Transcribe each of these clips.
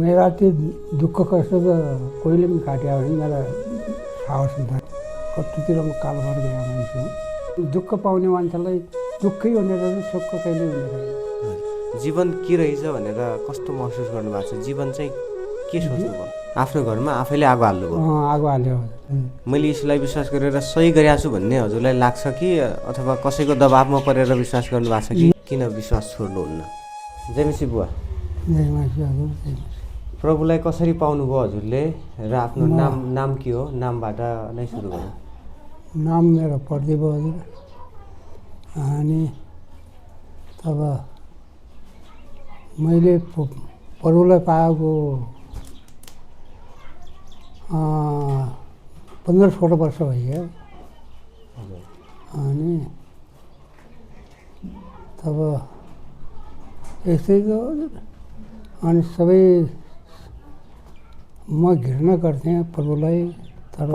मेरा त्यो दुःख कष्ट त कोहीले पनि काट्यो भने मेरा साहस हुन्छ। कतितिर म कालो भएर गएको मान्छे हो। दुःख पाउने मान्छेलाई दुःखै हुने रहेछ, सुख कहिले हुने रहेछ। जीवन के रहेछ भनेर कस्तो महसुस गर्नुभएको छ? जीवन चाहिँ के सोच्नुभयो? आफ्नो घरमा आफैले आगो हाल्नुभयो? आगो हाल्यो। मैले यसलाई विश्वास गरेर सही गरेको छु भन्ने हजुरलाई लाग्छ कि अथवा कसैको दबाबमा परेर विश्वास गर्नुभएको छ कि किन विश्वास छोड्नुहुन्न? जयमसी बुवा, जयमसी हजुर, जयमसी। प्रभुलाई कसरी पाउनुभयो हजुरले र आफ्नो नाम के हो? नामबाट नै सुरु गरौँ। नाम मेरो प्रदीप हजुर। अनि तब मैले प्रभुलाई पाएको 15-16 वर्ष भइयो। अनि तब यस्तै त अनि सबै म घृणा गर्थेँ प्रभुलाई। तर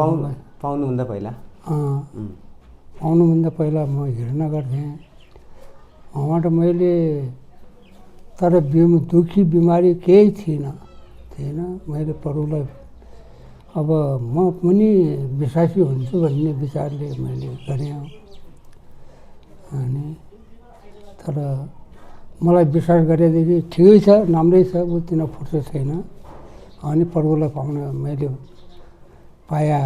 पाउनुभन्दा पहिला पाउनुभन्दा पहिला म घृणा गर्थेँ उहाँबाट। मैले तर दुःखी बिमारी केही थिएन। मैले प्रभुलाई अब म पनि विश्वासी हुन्छु भन्ने विचारले मैले गरेँ। अनि तर मलाई विश्वास गरेदेखि ठिकै छ, राम्रै छ, ऊ तिन फुर्सद छैन। अनि प्रभुलाई पाउन मैले पाया,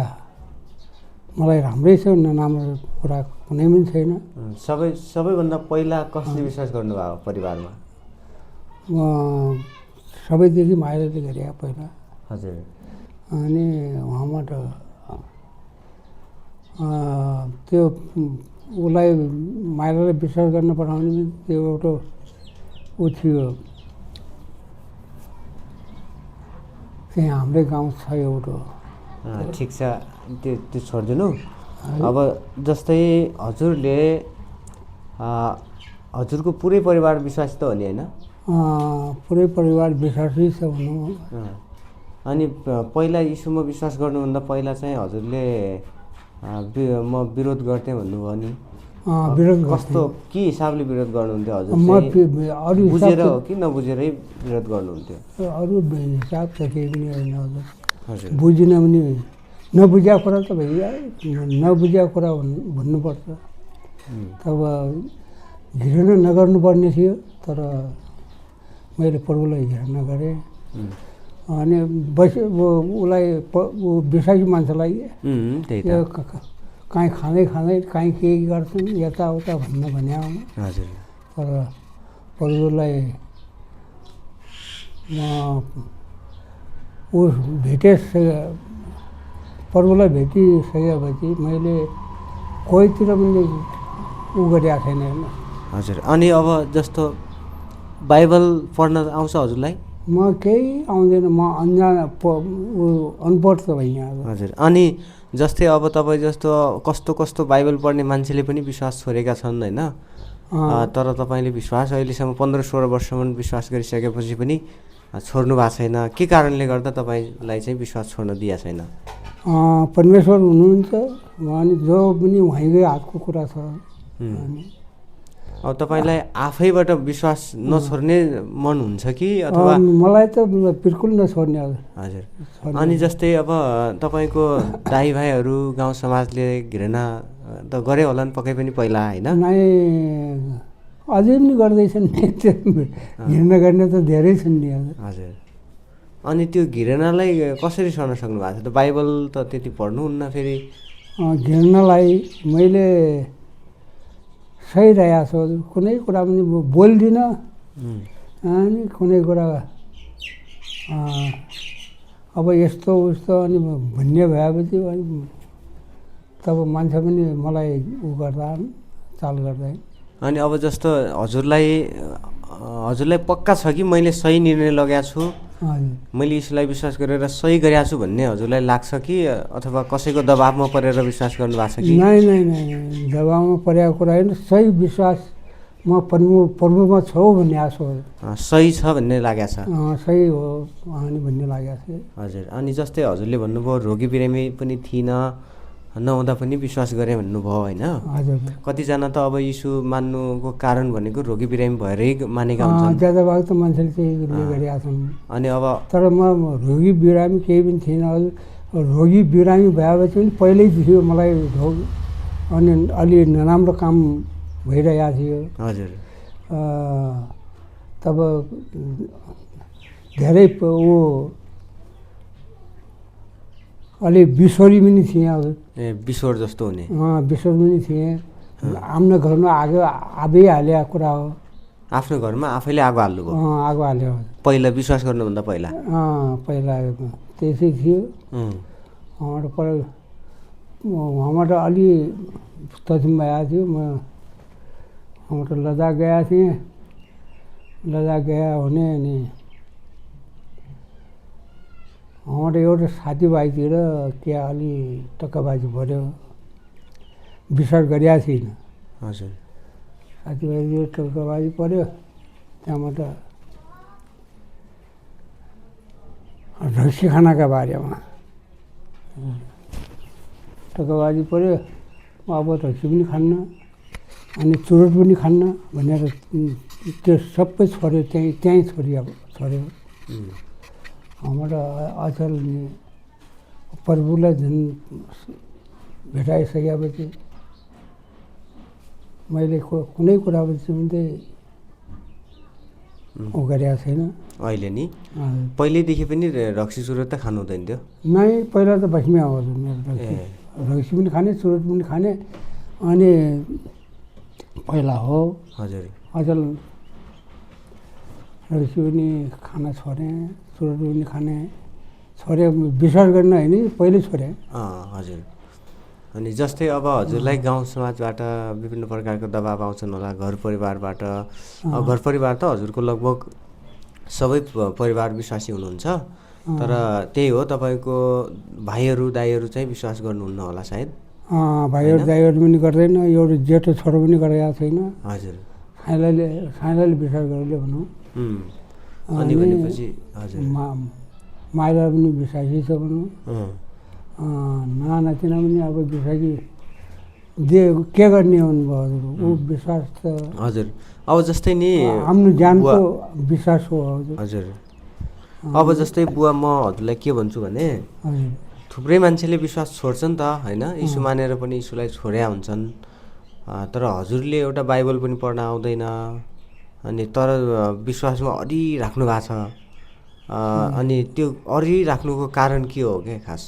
मलाई राम्रै छ, नराम्रो कुरा कुनै पनि छैन। सबैभन्दा पहिला कसले विश्वास गर्नुभयो परिवारमा? सबैदेखि माइलाले गरे पहिला। हजुर। अनि उहाँबाट त्यो उसलाई माइलालाई विश्वास गर्न पठाउने त्यो एउटा ऊ थियो। त्यहाँ हाम्रै गाउँ छ एउटा। ठिक छ, त्यो छोडिदिनु। अब जस्तै हजुरले हजुरको पुरै परिवार विश्वासी त हो नि, होइन? पुरै परिवार विश्वासी छ भनौँ। अनि पहिला यीशुमा विश्वास गर्नुभन्दा पहिला चाहिँ हजुरले म विरोध गर्थेँ भन्नुभयो नि। विरोध कस्तो के हिसाबले विरोध गर्नुहुन्थ्यो हजुर? अरू बुझेर हो कि नबुझेरै विरोध गर्नुहुन्थ्यो? अरू हिसाब त केही पनि होइन हजुर। बुझिन पनि नबुझेको कुरा त भइहाल्यो, नबुझेको कुरा भन्नुपर्छ। तब घृणा नगर्नुपर्ने थियो, तर मैले प्रभुलाई घृणा गरेँ। अनि उसलाई विश्वासी मान्छेलाई काहीँ खाँदै काहीँ केही गर्छन् यताउता भन्ने हजुर। तर प्रभुलाई म ऊ प्रभुलाई भेटिसकेपछि मैले कोहीतिर पनि ऊ गरेको छैन। हजुर। अनि अब जस्तो बाइबल पढ्न आउँछ हजुरलाई? म केही आउँदैन, म अनपढ त भइहाल्यो। हजुर। अनि जस्तै अब तपाईँ जस्तो कस्तो बाइबल पढ्ने मान्छेले पनि विश्वास छोडेका छन्, होइन? तर तपाईँले विश्वास अहिलेसम्म 15-16 वर्षसम्म विश्वास गरिसकेपछि पनि छोड्नु भएको छैन। के कारणले गर्दा तपाईँलाई चाहिँ विश्वास छोड्न दिएको छैन? परमेश्वर हुनुहुन्छ, अनि जो पनि उहाँकै हातको कुरा छ। अब तपाईँलाई आफैबाट विश्वास नछोड्ने मन हुन्छ कि अथवा? मलाई त बिल्कुल नछोड्ने। हजुर। अनि जस्तै अब तपाईँको दाइभाइहरू गाउँ समाजले घृणा त गरे होला नि पक्कै पनि पहिला, होइन? अझै पनि गर्दैछन्। घृणा गर्ने त धेरै छन् नि। हजुर। अनि त्यो घृणालाई कसरी सर्न सक्नु भएको छ त? बाइबल त त्यति पढ्नुहुन्न फेरि। घृणालाई मैले सही रहेको छु, कुनै कुरा पनि बोल्दिनँ। अनि कुनै कुरा अब यस्तो उस्तो अनि भन्ने भएपछि तब मान्छे पनि मलाई ऊ गर्दा चाल गर्दा। अनि अब जस्तो हजुरलाई पक्का छ कि मैले सही निर्णय लगाएको छु, मैले यसलाई विश्वास गरेर सही गरेको छु भन्ने हजुरलाई लाग्छ कि अथवा कसैको दबाबमा परेर विश्वास गर्नुभएको छ कि? नै दबाबमा परेको कुरा होइन, सही विश्वास म प्रभुमा छौ भन्ने आशा हो। सही छ भन्ने लागेको छ? सही हो अनि भन्ने लागेको छ। हजुर। अनि जस्तै हजुरले भन्नुभयो रोगी बिरामी पनि थिइनँ, नहुँदा पनि विश्वास गरेँ भन्नुभयो होइन। हजुर कतिजना त अब यीशु मान्नुको कारण भनेको रोगी बिरामी भएरै मानेका हुन्छन्। ज्यादा भाग त मान्छेले चाहिँ ले गरेका छन्। अनि अब तर म रोगी बिरामी केही पनि थिइनँ हजुर। रोगी बिरामी भएपछि पनि पहिल्यैदेखि मलाई अनि अलि नराम्रो काम भइरहेको थियो। हजुर तब धेरै अलि बिस्वरी पनि थिएँ हजुर। बिस्वर जस्तो हुने। बिस्वर पनि थिएँ। आफ्नो घरमा आफै हालेको कुरा हो। आफ्नो घरमा आफैले आगो हाल्नुभयो? आगो हाल्यो पहिला विश्वास गर्नुभन्दा पहिला? पहिला त्यसै थियो। वहाँबाट अलि तजिम आएको थियो। म वहाँबाट लद्दाख गएको थिएँ। लद्दाख गया भने अनि वहाँबाट एउटा साथीभाइतिर के अलि टक्काबाजी पऱ्यो। विश्वास गरेका थिइनँ। हजुर साथीभाइतिर टक्काबाजी पऱ्यो। त्यहाँबाट रक्सी खानाका बारेमा टक्काबाजी पऱ्यो। अब रक्सी पनि खान्न अनि चुरोट पनि खान्न भनेर त्यो सबै छोड्यो। त्यहीँ छोड्यो। हाम्रो अचल प्रभुलाई झन् भेटाइसकेपछि मैले कुनै कुराबाट चाहिँ उ गरेको छैन अहिले नि। पहिल्यैदेखि पनि रक्सी चुरोट त खानु हुँदैन थियो? नै पहिला त भस्मी आवाज मेरो रक्सी पनि खाने चुरोट पनि खाने। अनि पहिला हो हजुर अचल रक्सी पनि खान छोडेँ। चुरोट पनि खाने छोडेँ। विश्वास गर्न होइन पहिल्यै छोडेँ। हजुर। अनि जस्तै अब हजुरलाई गाउँ समाजबाट विभिन्न प्रकारको दबाब आउँछन् होला, घर परिवारबाट। घर परिवार त हजुरको लगभग सबै परिवार विश्वासी हुनुहुन्छ। तर त्यही हो तपाईँको भाइहरू दाइहरू चाहिँ विश्वास गर्नुहुन्न होला सायद? भाइहरू दाइहरू पनि गर्दैन। एउटा जेठो छोरो पनि गरेको छैन। हजुर साइलाले विश्वास गरेले भनौँ। अनि भनेपछि हजुर माइला पनि विश्वासी छ भनौँ। नातिना पनि अब विश्वासी के गर्ने हुनुभयो हजुर। ऊ विश्वास त हजुर। अब जस्तै नि आफ्नो ज्यानको विश्वास हो हजुर। हजुर अब जस्तै बुवा म हजुरलाई के भन्छु भने थुप्रै मान्छेले विश्वास छोड्छन् त होइन, यीशु मानेर पनि यीशुलाई छोड्या हुन्छन्। तर हजुरले एउटा बाइबल पनि पढ्न आउँदैन अनि तर विश्वासमा अडिराख्नु भएको छ। अनि त्यो अडिराख्नुको कारण के हो के खास?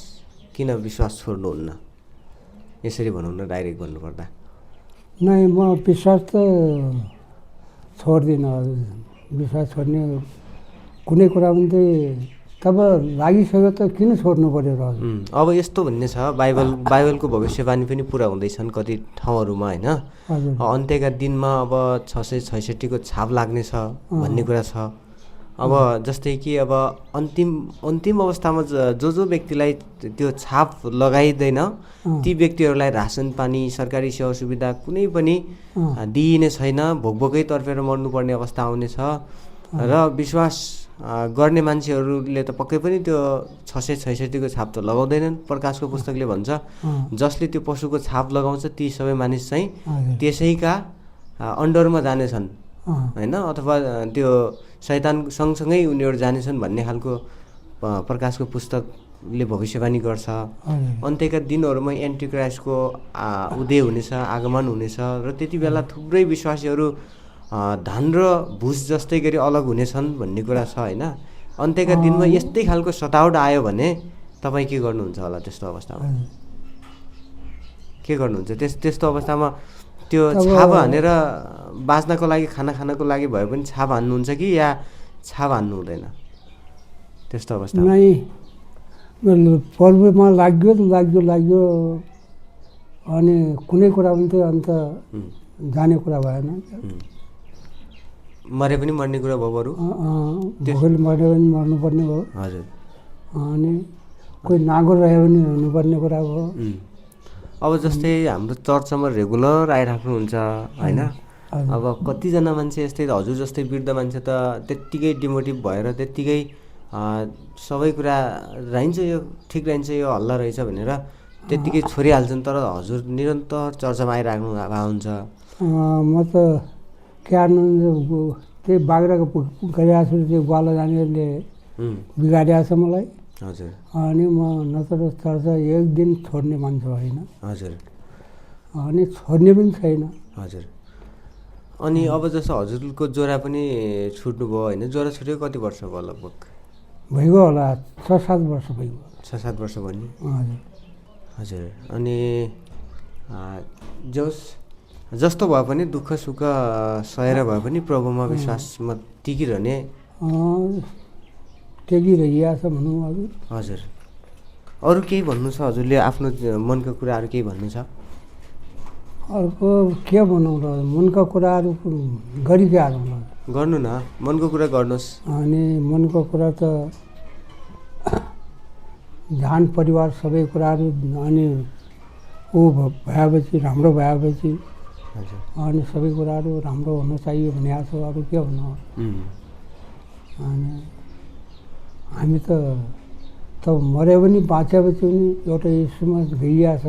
किन विश्वास छोड्नुहुन्न? यसरी भनौँ न, डाइरेक्ट भन्नुपर्दा। नै म विश्वास त छोड्दिनँ हजुर। विश्वास छोड्ने कुनै कुरा पनि चाहिँ तब लागिसक्यो त किन छोड्नु पऱ्यो र हजुर। अब यस्तो भन्ने छ, बाइबलको भविष्यवाणी पनि पुरा हुँदैछन् कति ठाउँहरूमा होइन। अन्त्यका दिनमा अब 666 को छाप लाग्नेछ भन्ने कुरा छ। अब जस्तै कि अब अन्तिम अवस्थामा जो व्यक्तिलाई त्यो छाप लगाइँदैन ती व्यक्तिहरूलाई रासन पानी सरकारी सेवा सुविधा कुनै पनि दिइने छैन। भोकभोकै तर्फेर मर्नुपर्ने अवस्था आउनेछ। र विश्वास गर्ने मान्छेहरूले त पक्कै पनि त्यो 666 को छाप त लगाउँदैनन्। प्रकाशको पुस्तकले भन्छ जसले त्यो पशुको छाप लगाउँछ ती सबै मानिस चाहिँ त्यसैका अन्डरमा जानेछन् होइन, अथवा त्यो शैतान सँगसँगै उनीहरू जानेछन् भन्ने खालको प्रकाशको पुस्तकले भविष्यवाणी गर्छ। अन्त्यका दिनहरूमा एन्टिक्राइस्टको उदय हुनेछ, आगमन हुनेछ र त्यति बेला थुप्रै विश्वासीहरू धान र भुस जस्तै गरी अलग हुनेछन् भन्ने कुरा छ होइन। अन्त्यका दिनमा यस्तै खालको सतावट आयो भने तपाईँ के गर्नुहुन्छ होला त्यस्तो अवस्थामा? के गर्नुहुन्छ त्यस्तो अवस्थामा? त्यो छाप हानेर बाँच्नको लागि खाना खानको लागि भए पनि छाप हान्नुहुन्छ कि या छाप हान्नु हुँदैन त्यस्तो अवस्थामा? नै पर्वमा लाग्यो अनि कुनै कुरा पनि त अन्त जाने कुरा भएन। मरे पनि मर्ने कुरा भयो बरु। भोकले मरे पनि मर्नुपर्ने भयो। हजुर। अनि कोही नागो रह्यो भने हुनुपर्ने कुरा भयो। अब जस्तै हाम्रो चर्चमा रेगुलर आइराख्नुहुन्छ होइन। अब कतिजना मान्छे यस्तै हजुर जस्तै वृद्ध मान्छे त त्यत्तिकै डिमोटिभ भएर त्यत्तिकै सबै कुरा रहन्छ, यो ठिक रहन्छ, यो हल्ला रहेछ भनेर त्यत्तिकै छोडिहाल्छन्, तर हजुर निरन्तर चर्चामा आइराख्नु भएको हुन्छ। म त क्यार्नु त्यही बाग्राको गरिरहेको छु, त्यो ग्वाला जानेले बिगारिरहेको छ मलाई। हजुर अनि म नत्र चर्चा एक दिन छोड्ने मान्छे होइन, हजुर अनि छोड्ने पनि छैन। हजुर। अनि अब जस्तो हजुरको ज्वरो पनि छुट्नुभयो होइन, ज्वरो छुटेको कति वर्ष भयो लगभग? भइगयो होला 6-7 वर्ष भइगयो। 6-7 वर्ष भयो नि? हजुर हजुर। अनि जस्तो भए पनि दुःख सुख सहेर भए पनि प्रभुमा विश्वासमा टिकिरहने टेकिरहेको छ भनौँ। हजुर हजुर। अरू केही भन्नु छ हजुरले, आफ्नो मनको कुराहरू केही भन्नु छ? अर्को के भनौँ र, मनको कुराहरू गरिके हालौँ ल। गर्नु न, मनको कुरा गर्नुहोस्। अनि मनको कुरा त झान परिवार सबै कुराहरू, अनि ऊ भएपछि राम्रो भएपछि अनि सबै कुराहरू राम्रो हुन चाहियो भने छ। अरू के भन्नु। अनि हामी त मऱ्यो भने बाँचेपछि पनि एउटा यीशुमा गइया छ,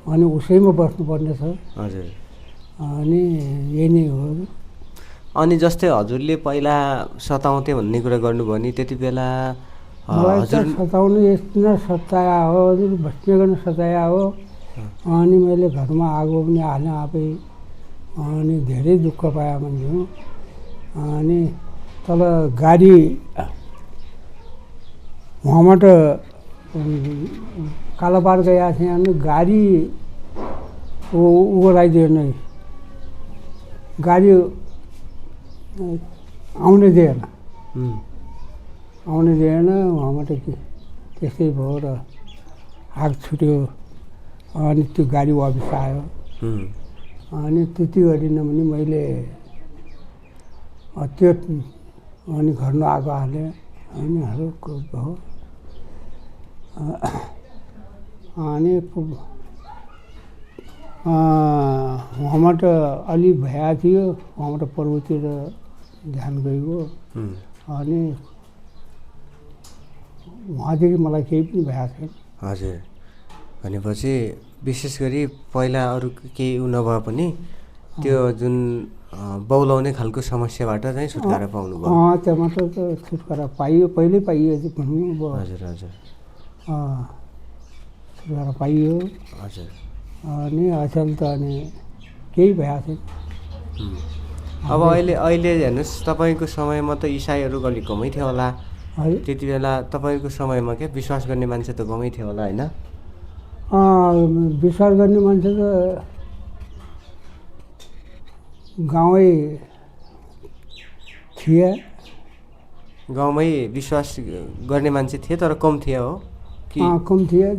अनि उसैमा बस्नुपर्ने छ। हजुर। अनि यही नै हो। अनि जस्तै हजुरले पहिला सताउँथे भन्ने कुरा गर्नुभयो नि, त्यति बेला मलाई त सताउनु यस्तो सताया हो, हजुर बस्ने गर्न सताया हो। अनि मैले घरमा आगो पनि हालेँ आफै, अनि धेरै दुःख पाएँ मान्छे हो। अनि तल गाडी वहाँबाट कालोपार गएका थिएँ, अनि गाडी गराइदिएन, गाडी आउनै दिएन, वहाँबाट त्यस्तै भयो र आग छुट्यो। अनि त्यो गाडी वापिस आयो। अनि त्यति गरिन भने मैले त्यो अनि घरमा आगो हालेँ, अनि भयो। अनि वहाँबाट अलि भया थियो, वहाँबाट पर्वतिर ध्यान गइगयो। अनि वहाँदेखि मलाई केही पनि भएको छैन। हजुर। भनेपछि विशेष गरी पहिला अरू केही नभए पनि त्यो जुन बौलाउने खालको समस्याबाट चाहिँ छुटकारा पाउनुभयो? त्यहाँबाट त छुटकारा पाइयो, पहिल्यै पाइयो भनौँ अब। हजुर हजुर। छुटकारा पाइयो। हजुर। अनि अचेल त अनि केही भएको छैन। अब अहिले हेर्नुहोस्, तपाईँको समयमा त इसाईहरू अलिक कमै थियो होला, त्यति बेला तपाईँको समयमा के विश्वास गर्ने मान्छे त कमै थियो होला होइन? विश्वास गर्ने मान्छे त गाउँै थिए। गाउँमै विश्वास गर्ने मान्छे थिए, तर कम थिए हो कि? कम थिए,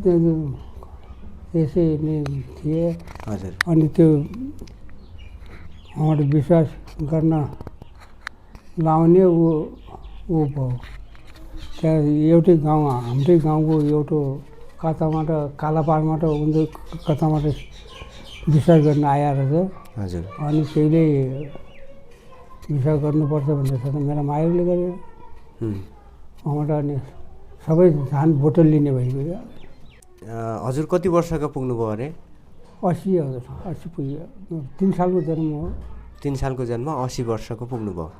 त्यसै नै थिए। हजुर। अनि त्यो उहाँबाट विश्वास गर्न लाउने ऊ भयो। त्यहाँ एउटै गाउँ, हाम्रै गाउँको एउटा कताबाट कालापारबाट उनीहरू कताबाट विश्वास गर्न आएर रहेछ। हजुर। अनि त्यहीले विश्वास गर्नुपर्छ भन्ने छ त मेरो माइकले गर्यो। उहाँबाट अनि सबै धान बोतल लिने भइगयो। हजुर कति वर्षका पुग्नुभयो अरे? 80 हजुर, 80 पुग्यो। 3 सालको जन्म हो। 3 सालको जन्म, 80 वर्षको पुग्नुभयो?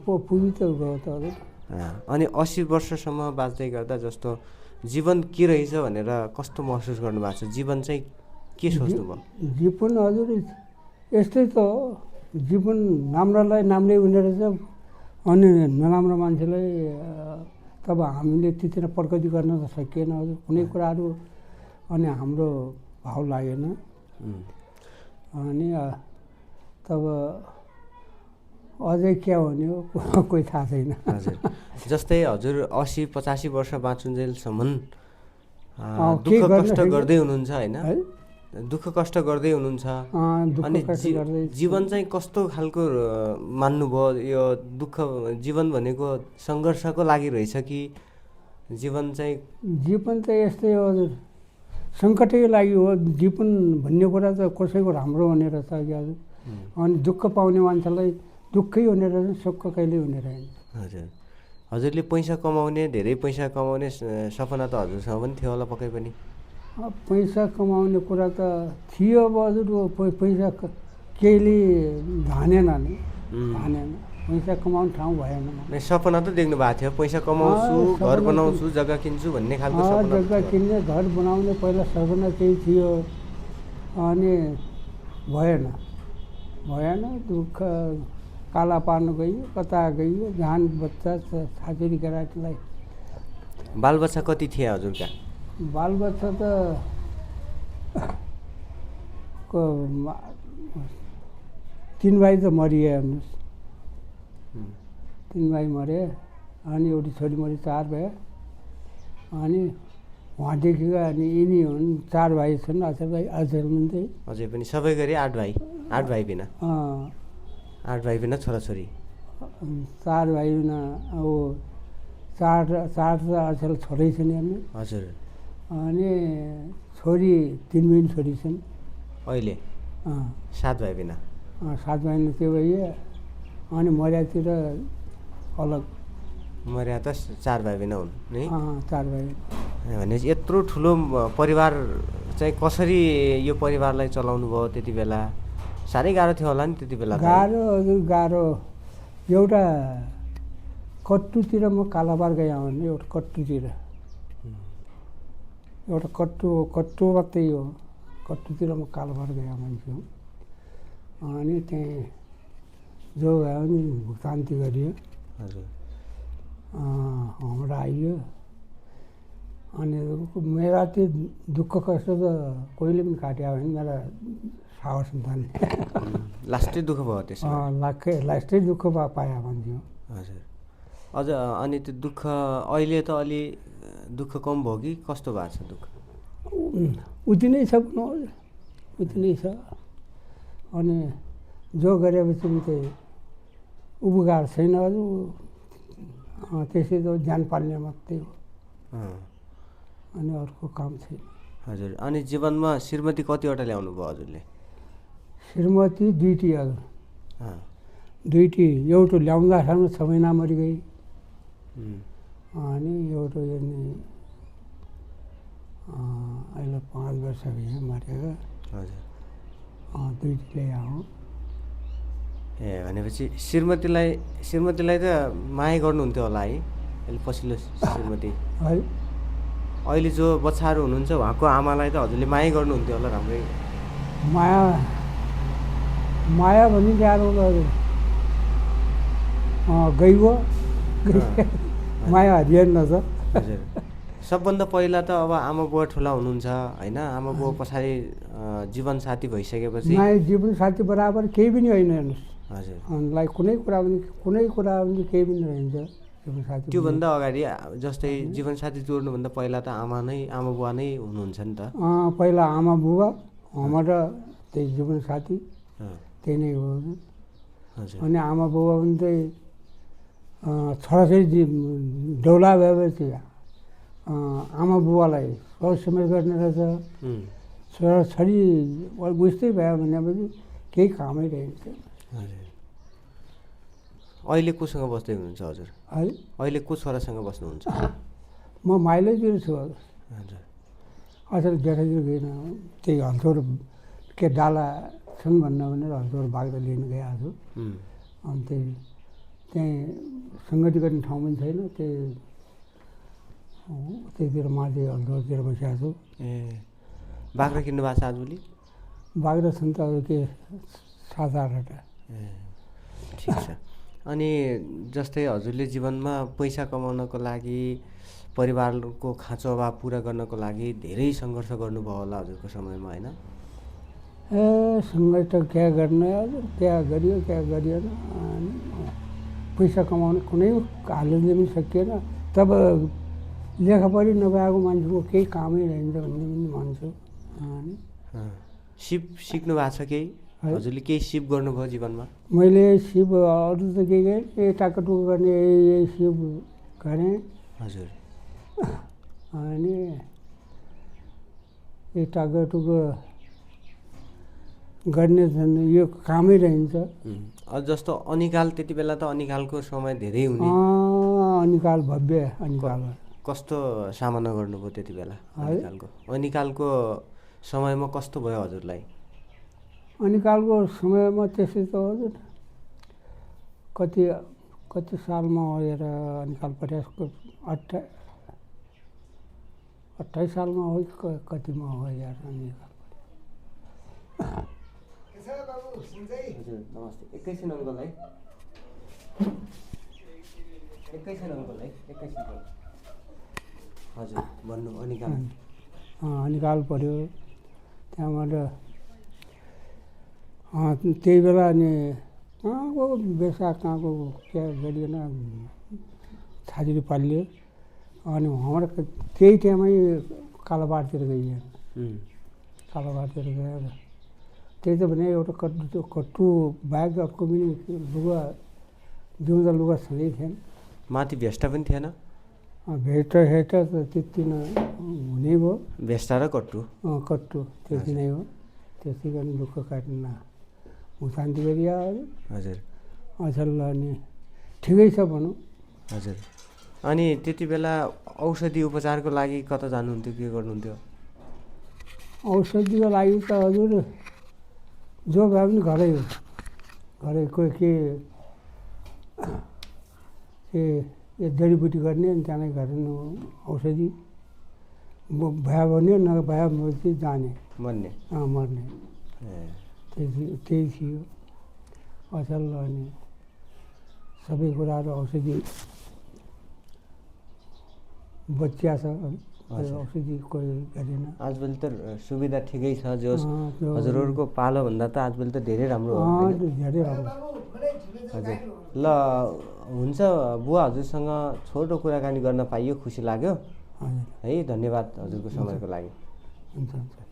पुगी त गयो त हजुर। अनि 80 वर्षसम्म बाँच्दै गर्दा जस्तो जीवन के रहेछ भनेर कस्तो महसुस गर्नुभएको छ? जीवन चाहिँ के सोच्नुभयो? जीवन हजुर यस्तै त हो। जीवन राम्रोलाई राम्रै हुने रहेछ, अनि नराम्रो मान्छेलाई तब हामीले त्यति प्रगति गर्न त सकिएन हजुर, कुनै कुराहरू। अनि हाम्रो भाउ लागेन। अनि तब अझै क्या भन्ने हो कोही थाहा छैन। हजुर। जस्तै हजुर 80-85 वर्ष बाँचुन्जेलसम्म दुःख कष्ट गर्दै हुनुहुन्छ होइन? दुःख कष्ट गर्दै हुनुहुन्छ। अनि जीवन चाहिँ कस्तो खालको मान्नुभयो? यो दुःख जीवन भनेको सङ्घर्षको लागि रहेछ कि जीवन चाहिँ? जीवन त यस्तै हो हजुर, सङ्कटकै लागि हो। जीवन भन्ने कुरा त कसैको राम्रो हुने रहेछ कि हजुर। अनि दुःख पाउने मान्छेलाई दुःखै हुने रहेछ, सुख कहिले हुने रहेन। हजुर। हजुरले पैसा कमाउने, धेरै पैसा कमाउने सपना त हजुरसँग पनि थियो होला पक्कै पनि? पैसा कमाउने कुरा त थियो। अब हजुर पैसा केहीले धानेन नि, धानेन। पैसा कमाउने ठाउँ भएन। सपना त देख्नु भएको थियो, पैसा कमाउँछु, घर बनाउँछु, जग्गा किन्छु भन्ने खालको सपना। जग्गा किन्ने, घर बनाउने पहिला सपना केही थियो, अनि भएन। दुःख काला पार्नु गइयो, कता गइयो, जान बच्चा छाकेरी केटाकेटीलाई। बालबच्चा कति थिए हजुरका? बालबच्चा त 3 भाइ त मरिए हेर्नुहोस्, 3 भाइ मरे। अनि एउटी छोरी मरि 4 भए। अनि उहाँदेखिको अनि यिनी हुन्, 4 भाइ छन्। अझै पनि सबै गरी 8 भाइ, 8 भाइ बिना 8 भाइ बिना छोराछोरी 4 भाइ बिना। अब 4 त अचेल छोरै छन् हेर्नु। हजुर। अनि छोरी 3 बहिनी छोरी छन् अहिले। 7 भाइ बिना 7 भाइ त्यो भइयो। अनि मर्यातिर अलग। मर्या त 4 भाइ बिना हुन् नि। 4 भाइ। भनेपछि यत्रो ठुलो परिवार चाहिँ कसरी यो परिवारलाई चलाउनु भयो त्यति बेला? साह्रै गाह्रो थियो होला नि त्यति बेला? गाह्रो, हजुर गाह्रो। एउटा कट्टुतिर म कालाबार गएँ भने, एउटा कट्टुतिर, एउटा कट्टु मात्रै हो। कट्टुतिर म कालाबार गएँ मान्छे हो। अनि त्यहीँ जो भयो नि भुक्तान्ती गरियो। हजुर। हाम्रो आइयो। अनि मेरा त्यो दुःख कष्ट त कोहीले पनि काट्यो भने मेरा सावर सन्तान लास्टै दुःख भयो त्यसो? लास्टै दुःख पायो मान्छे हो। हजुर। अझ अनि त्यो दुःख अहिले त अलि दुःख कम भयो कि कस्तो भएको छ दुःख? उति नै छ, उति नै छ। अनि जो गरेपछि पनि त्यही उपकार छैन। अरू त्यसै त ज्यान पाल्ने मात्रै हो, अनि अर्को काम छैन। हजुर। अनि जीवनमा श्रीमती कतिवटा ल्याउनु भयो हजुरले? श्रीमती 2टी हजुर, 2टी। एउटा ल्याउँदासम्म 6 महिना मरिगई। अनि एउटा अहिले 5 वर्ष भयो मरेको। हजुर। 2टी ल्याउँ। ए भनेपछि श्रीमतीलाई त माया गर्नुहुन्थ्यो होला है अहिले पछिल्लो श्रीमती? है। अहिले जो बच्चाहरू हुनुहुन्छ उहाँको आमालाई त हजुरले माया गर्नुहुन्थ्यो होला राम्रै? माया भनी गाह्रो गइगयो, माया हरिएन छ। हजुर। सबभन्दा पहिला त अब आमा बुवा ठुला हुनुहुन्छ होइन? आमा बुवा पछाडि जीवनसाथी भइसकेपछि जीवनसाथी बराबर केही पनि होइन हेर्नुहोस्। हजुर। हामीलाई कुनै कुरा पनि केही पनि रहन्छ जीवनसाथी। त्योभन्दा अगाडि जस्तै जीवनसाथी जोड्नुभन्दा पहिला त आमा बुवा नै हुनुहुन्छ नि त? पहिला आमा बुवा, हाम्रो त्यही जीवनसाथी त्यही नै हो। अनि आमा बुवा पनि चाहिँ छोराछोरी डौला भएपछि आमा बुवालाई सरसमेत गर्ने रहेछ। छोराछोरी बुझ्दै भयो भनेपछि केही कामै रहन्छ। हजुर। अहिले कोसँग बस्दै हुनुहुन्छ हजुर? है। अहिले को छोरासँग बस्नुहुन्छ? म माइलोतिर छु हजुर। हजुर। अचेल जेठातिर गइनँ, त्यही हल्चोर के डाला छन् भन्न भनेर हल्चोर बाग्दा लिन गएको छु। अनि त्यहीँ सङ्गति गर्ने ठाउँ पनि छैन, त्यहीतिर माथि हल्चोरतिर बसिरहेको छु। ए बाख्रा किन्नु भएको छ आजभोलि? बाख्रा छन् त अब के 7-8वटा। ए ठिक छ। अनि जस्तै हजुरले जीवनमा पैसा कमाउनको लागि, परिवारको खाँचो अभाव पुरा गर्नको लागि धेरै सङ्घर्ष गर्नुभयो होला हजुरको समयमा होइन? सङ्घर्ष क्या गर्ने, क्या गरियो क्या गरिएन। पैसा कमाउनु कुनै हालतले पनि सकिएन। तब लेखापढी नभएको मान्छेको केही कामै रहन्छ भन्ने पनि भन्छु। सिप सिक्नु भएको छ केही? हजुरले केही सिप गर्नुभयो जीवनमा? मैले सिप अरू त केही गरेँ, टाकटुक गर्ने यही सिप गरेँ। हजुर। अनि यो टाकटुक गर्ने यो कामै रहन्छ। जस्तो अनिकाल, त्यति बेला त अनिकालको समय धेरै हुने। अनिकाल भव्य अनिकाल। कस्तो सामना गर्नुभयो त्यति बेला अनिकालको समयमा कस्तो भयो हजुरलाई? अनिकालको समयमा त्यसै त हजुर कति कति सालमा हो हेर अनिकाल परेको 28 सालमा हो कतिमा हो यार अनिकाल हजुर नमस्ते। एकैछिन अङ्कल है, एकैछिन अङ्कल है, एकैछिन हजुर भन्नु। अनिकाल अनिकाल पऱ्यो त्यहाँबाट त्यही बेला अनि कहाँको बेसा कहाँको क्या गरिएन छाजुरी पालियो अनि वहाँबाट त्यही टाइममै कालोबारतिर गइयो। कालोबारतिर गएर त्यही त भने एउटा कट्टु बाहेक अर्को पनि लुगा जिउँदा लुगा छँदै थिएन। माथि भेस्टा पनि थिएन? भेट हेट त त्यति नै हुने भयो। भेस्टा र कट्टु? कट्टु त्यति नै हो। त्यति गर्नु दुःख काट्नु शान्ति गरियो हजुर। अचल अनि ठिकै छ भनौँ। हजुर। अनि त्यति बेला औषधि उपचारको लागि कता जानुहुन्थ्यो, के गर्नुहुन्थ्यो? औषधिको लागि त हजुर जो भए पनि घरै हो। घरै कोही के जडीबुटी गर्ने अनि त्यहाँदेखि गर्नु औषधि भयो भने नभए भने जाने मर्ने मर्ने त्यही थियो अचल। अनि सबै कुराहरू औषधि बचिया छ, औषधि कोही गरेन। आजभोलि त सुविधा ठिकै छ, जो हजुरहरूको पालोभन्दा त आजभोलि त धेरै राम्रो हो। धेरै राम्रो। हजुर ल हुन्छ बुवा, हजुरसँग छोटो कुराकानी गर्न पाइयो, खुसी लाग्यो है। धन्यवाद हजुरको समयको लागि। हुन्छ हुन्छ।